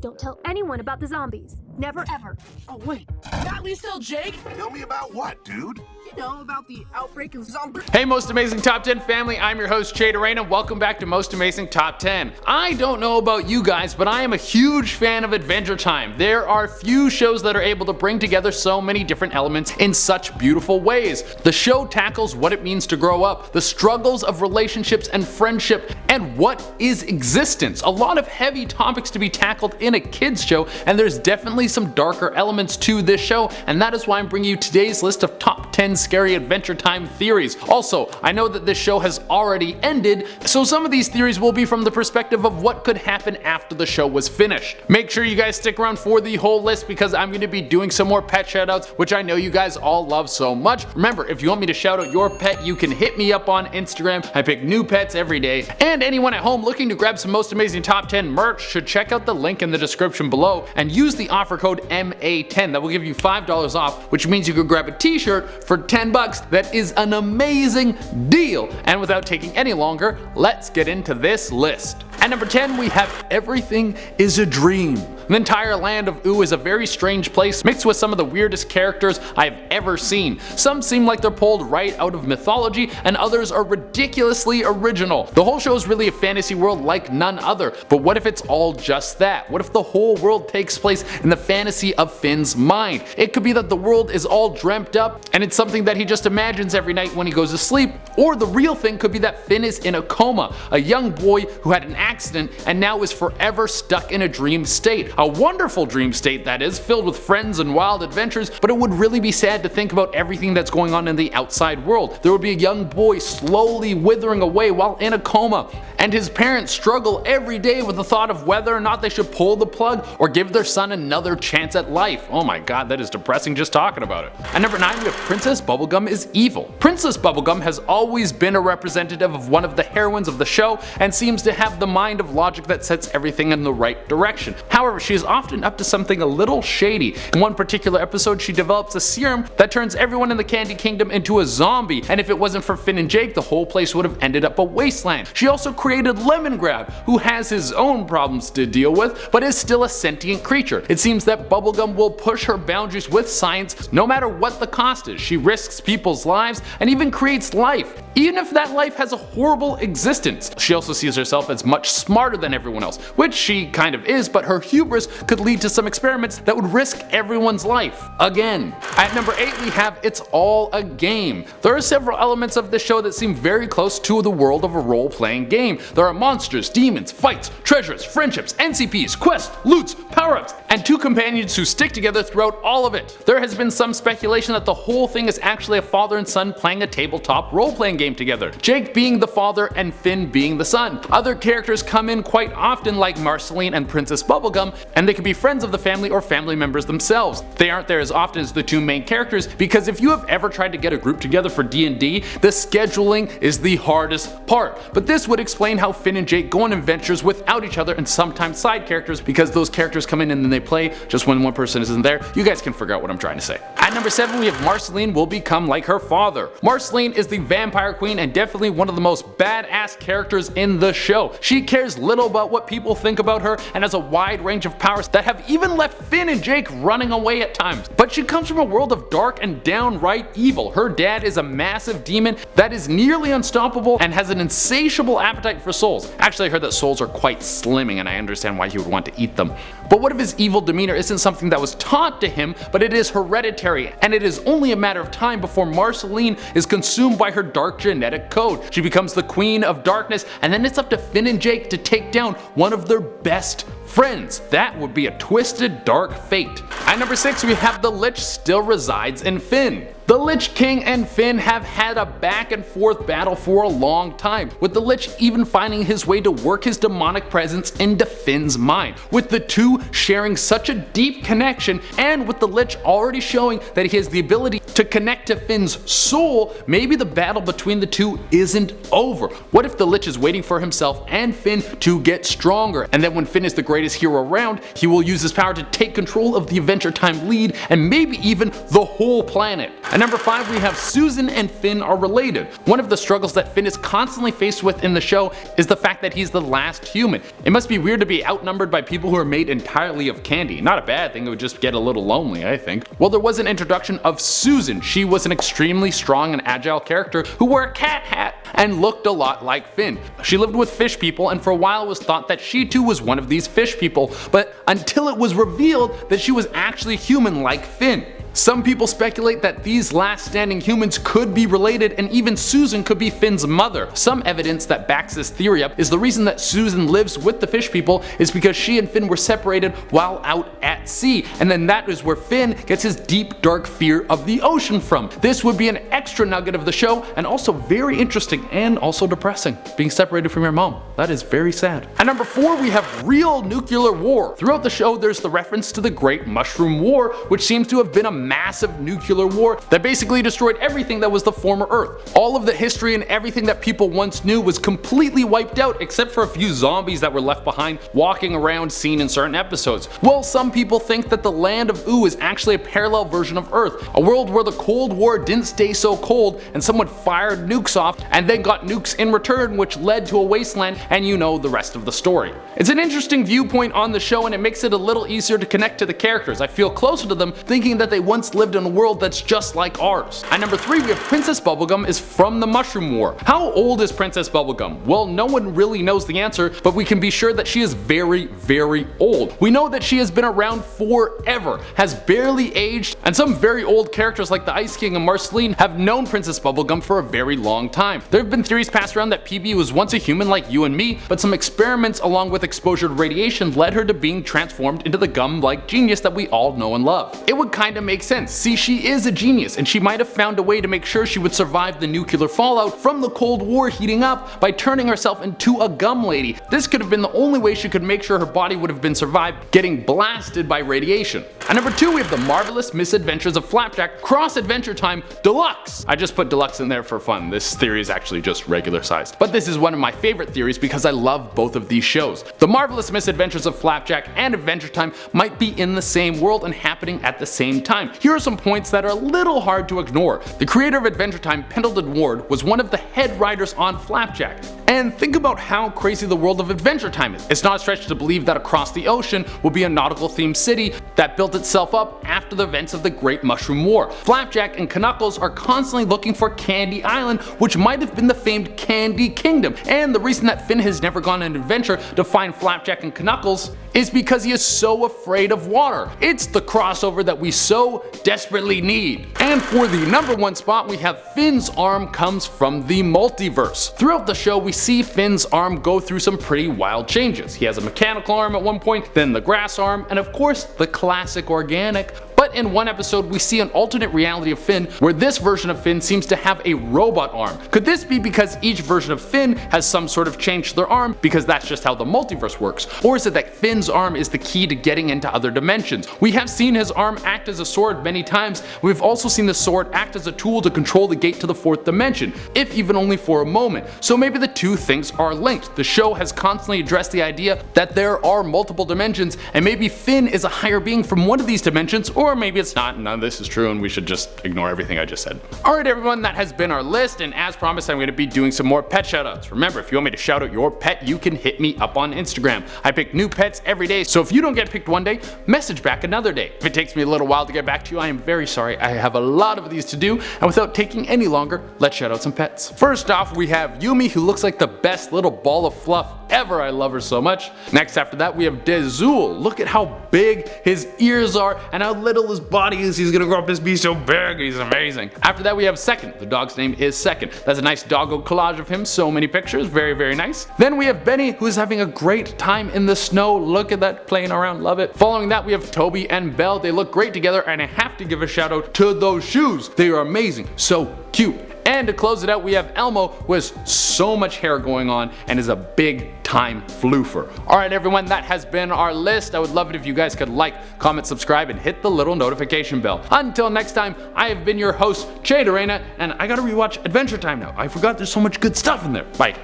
Don't tell anyone about the zombies. Never ever. Oh wait, Natalie's still Jake? Tell me about what, dude? You know, about the outbreak of zombies. Hey Most Amazing Top 10 family, I'm your host Jade Arena. Welcome back to Most Amazing Top 10. I don't know about you guys, but I am a huge fan of Adventure Time. There are few shows that are able to bring together so many different elements in such beautiful ways. The show tackles what it means to grow up, the struggles of relationships and friendship, and what is existence. A lot of heavy topics to be tackled in a kids show, and there's definitely some darker elements to this show, and that is why I'm bringing you today's list of top 10 scary Adventure Time theories. Also, I know that this show has already ended, so some of these theories will be from the perspective of what could happen after the show was finished. Make sure you guys stick around for the whole list because I'm going to be doing some more pet shoutouts, which I know you guys all love so much. Remember, if you want me to shout out your pet, you can hit me up on Instagram. I pick new pets every day, and anyone at home looking to grab some Most Amazing Top 10 merch should check out the link in the description below and use the offer code MA10. That will give you $5 off, which means you could grab a t-shirt for 10 bucks. That is an amazing deal. And without taking any longer, let's get into this list. At number 10, we have Everything is a Dream. The entire Land of Ooo is a very strange place mixed with some of the weirdest characters I've ever seen. Some seem like they're pulled right out of mythology, and others are ridiculously original. The whole show is really a fantasy world like none other, but what if it's all just that? What if the whole world takes place in the fantasy of Finn's mind? It could be that the world is all dreamt up and it's something that he just imagines every night when he goes to sleep, or the real thing could be that Finn is in a coma, a young boy who had an accident and now is forever stuck in a dream state. A wonderful dream state, that is, filled with friends and wild adventures, but it would really be sad to think about everything that's going on in the outside world. There would be a young boy slowly withering away while in a coma, and his parents struggle every day with the thought of whether or not they should pull the plug or give their son another chance at life. Oh my god, that is depressing just talking about it. At number 9, we have Princess Bubblegum is Evil. Princess Bubblegum has always been a representative of one of the heroines of the show and seems to have the mind of logic that sets everything in the right direction. However, she is often up to something a little shady. In one particular episode, she develops a serum that turns everyone in the Candy Kingdom into a zombie, and if it wasn't for Finn and Jake, the whole place would have ended up a wasteland. She also created Lemongrab, who has his own problems to deal with, but is still a sentient creature. It seems that Bubblegum will push her boundaries with science no matter what the cost is. She risks people's lives and even creates life, even if that life has a horrible existence. She also sees herself as much smarter than everyone else, which she kind of is, but her hubris could lead to some experiments that would risk everyone's life. Again. At number 8, we have It's All a Game. There are several elements of this show that seem very close to the world of a role-playing game. There are monsters, demons, fights, treasures, friendships, NCPs, quests, loots, power-ups, and 2 companions who stick together throughout all of it. There has been some speculation that the whole thing is actually a father and son playing a tabletop role-playing game together, Jake being the father and Finn being the son. Other characters come in quite often, like MARCELINE and Princess Bubblegum, and they can be friends of the family or family members themselves. They aren't there as often as the 2 main characters, because if you have ever tried to get a group together for D&D, the scheduling is the hardest part. But this would explain how Finn and Jake go on adventures without each other and sometimes side characters, because those characters come in and then they play just when one person isn't there. You guys can figure out what I'm trying to say. At number 7, we have MARCELINE will become like her father. MARCELINE is the vampire queen and definitely one of the most badass characters in the show. She cares little about what people think about her and has a wide range of powers that have even left Finn and Jake running away at times. But she comes from a world of dark and downright evil. Her dad is a massive demon that is nearly unstoppable and has an insatiable appetite for souls. Actually, I heard that souls are quite slimming, and I understand why he would want to eat them. But what if his evil demeanor isn't something that was taught to him, but it is hereditary, and it is only a matter of time before MARCELINE is consumed by her dark genetic code. She becomes the queen of darkness, and then it's up to Finn and Jake to take down one of their best friends. That would be a twisted, dark fate. At number 6, we have the Lich still resides in Finn. The Lich King and Finn have had a back and forth battle for a long time, with the Lich even finding his way to work his demonic presence into Finn's mind, with the two sharing such a deep connection, and with the Lich already showing that he has the ability to connect to Finn's soul. Maybe the battle between the two isn't over. What if the Lich is waiting for himself and Finn to get stronger, and then when Finn is the greatest hero around, he will use his power to take control of the Adventure Time lead and maybe even the whole planet. At number 5 we have Susan and Finn are related. One of the struggles that Finn is constantly faced with in the show is the fact that he's the last human. It must be weird to be outnumbered by people who are made entirely of candy. Not a bad thing, it would just get a little lonely, I think. Well, there was an introduction of Susan. She was an extremely strong and agile character who wore a cat hat and looked a lot like Finn. She lived with fish people, and for a while it was thought that she too was one of these fish people, but until it was revealed that she was actually human like Finn. Some people speculate that these last standing humans could be related, and even Susan could be Finn's mother. Some evidence that backs this theory up is the reason that Susan lives with the fish people is because she and Finn were separated while out at sea, and then that is where Finn gets his deep dark fear of the ocean from. This would be an extra nugget of the show, and also very interesting and also depressing. Being separated from your mom. That is very sad. At number 4 we have real nuclear war. Throughout the show there's the reference to the Great Mushroom War, which seems to have been a massive nuclear war that basically destroyed everything that was the former Earth. All of the history and everything that people once knew was completely wiped out except for a few zombies that were left behind walking around seen in certain episodes. Well, some people think that the Land of Ooo is actually a parallel version of Earth, a world where the Cold War didn't stay so cold and someone fired nukes off and then got nukes in return, which led to a wasteland, and you know the rest of the story. It's an interesting viewpoint on the show, and it makes it a little easier to connect to the characters. I feel closer to them thinking that they once lived in a world that's just like ours. At number 3 we have Princess Bubblegum is from the Mushroom War. How old is Princess Bubblegum? Well, no one really knows the answer, but we can be sure that she is very, very old. We know that she has been around forever, has barely aged, and some very old characters like the Ice King and Marceline have known Princess Bubblegum for a very long time. There have been theories passed around that PB was once a human like you and me, but some experiments along with exposure to radiation led her to being transformed into the gum-like genius that we all know and love. It would kinda make sense. See, she is a genius, and she might have found a way to make sure she would survive the nuclear fallout from the Cold War heating up by turning herself into a gum lady. This could have been the only way she could make sure her body would have been survived getting blasted by radiation. At number 2 we have the Marvelous Misadventures of Flapjack Cross Adventure Time Deluxe. I just put deluxe in there for fun. This theory is actually just regular sized. But this is one of my favorite theories because I love both of these shows. The Marvelous Misadventures of Flapjack and Adventure Time might be in the same world and happening at the same time. Here are some points that are a little hard to ignore. The creator of Adventure Time, Pendleton Ward, was one of the head writers on Flapjack. And think about how crazy the world of Adventure Time is. It's not a stretch to believe that across the ocean will be a nautical themed city that built itself up after the events of the Great Mushroom War. Flapjack and Knuckles are constantly looking for Candy Island, which might have been the famed Candy Kingdom. And the reason that Finn has never gone on an adventure to find Flapjack and Knuckles is because he is so afraid of water. It's the crossover that we so desperately need. And for the number 1 spot we have Finn's arm comes from the multiverse. Throughout the show we see Finn's arm go through some pretty wild changes. He has a mechanical arm at one point, then the grass arm, and of course the classic organic. But in one episode we see an alternate reality of Finn where this version of Finn seems to have a robot arm. Could this be because each version of Finn has some sort of change to their arm because that's just how the multiverse works? Or is it that Finn's arm is the key to getting into other dimensions? We have seen his arm act as a sword many times. We've also seen the sword act as a tool to control the gate to the 4th dimension, if even only for a moment. So maybe the two things are linked. The show has constantly addressed the idea that there are multiple dimensions, and maybe Finn is a higher being from one of these dimensions, or maybe it's not, none of this is true and we should just ignore everything I just said. Alright everyone, that has been our list, and as promised I'm going to be doing some more pet shoutouts. Remember, if you want me to shout out your pet, you can hit me up on Instagram. I pick new pets every day, so if you don't get picked one day, message back another day. If it takes me a little while to get back to you, I am very sorry. I have a lot of these to do, and without taking any longer, let's shout out some pets. First off, we have Yumi, who looks like the best little ball of fluff ever. I love her so much. Next after that, we have Dezul. Look at how big his ears are and how little his body is. He's gonna grow up to be so big. He's amazing. After that, we have Second. The dog's name is Second. That's a nice doggo collage of him. So many pictures. Very, very nice. Then we have Benny, who is having a great time in the snow. Look at that, playing around. Love it. Following that, we have Toby and Belle. They look great together, and I have to give a shout out to those shoes. They are amazing. So cute. And to close it out, we have Elmo, who has so much hair going on and is a big time floofer. Alright everyone, that has been our list. I would love it if you guys could like, comment, subscribe, and hit the little notification bell. Until next time, I have been your host, Che Dorena, and I gotta rewatch Adventure Time now. I forgot there's so much good stuff in there. Bye.